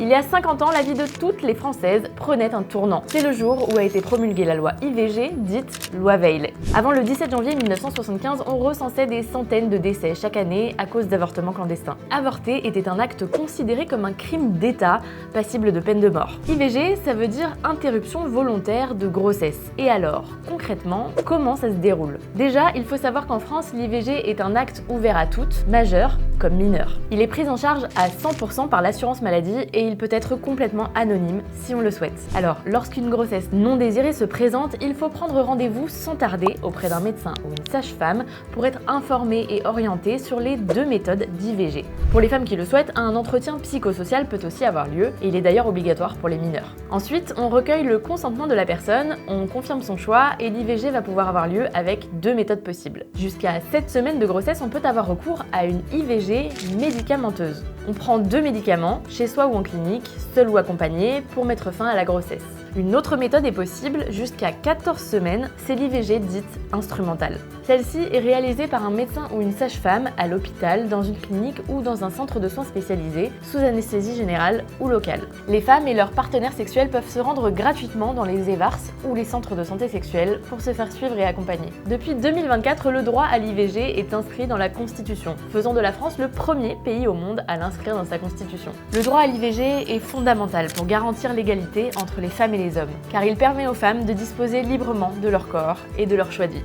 Il y a 50 ans, la vie de toutes les Françaises prenait un tournant. C'est le jour où a été promulguée la loi IVG, dite loi Veil. Avant le 17 janvier 1975, on recensait des centaines de décès chaque année à cause d'avortements clandestins. Avorter était un acte considéré comme un crime d'État, passible de peine de mort. IVG, ça veut dire interruption volontaire de grossesse. Et alors, concrètement, comment ça se déroule? Déjà, il faut savoir qu'en France, l'IVG est un acte ouvert à toutes, majeures comme mineures. Il est pris en charge à 100% par l'assurance maladie et il peut être complètement anonyme si on le souhaite. Alors, lorsqu'une grossesse non désirée se présente, il faut prendre rendez-vous sans tarder auprès d'un médecin ou une sage-femme pour être informé et orienté sur les deux méthodes d'IVG. Pour les femmes qui le souhaitent, un entretien psychosocial peut aussi avoir lieu et il est d'ailleurs obligatoire pour les mineurs. Ensuite, on recueille le consentement de la personne, on confirme son choix et l'IVG va pouvoir avoir lieu avec deux méthodes possibles. Jusqu'à 7 semaines de grossesse, on peut avoir recours à une IVG médicamenteuse. On prend 2 médicaments, chez soi ou en clinique, seul ou accompagné, pour mettre fin à la grossesse. Une autre méthode est possible jusqu'à 14 semaines, c'est l'IVG dite instrumentale. Celle-ci est réalisée par un médecin ou une sage-femme à l'hôpital, dans une clinique ou dans un centre de soins spécialisé, sous anesthésie générale ou locale. Les femmes et leurs partenaires sexuels peuvent se rendre gratuitement dans les EVARS ou les centres de santé sexuelle pour se faire suivre et accompagner. Depuis 2024, le droit à l'IVG est inscrit dans la Constitution, faisant de la France le premier pays au monde à l'inscrire dans sa Constitution. Le droit à l'IVG est fondamental pour garantir l'égalité entre les femmes et les hommes, car il permet aux femmes de disposer librement de leur corps et de leur choix de vie.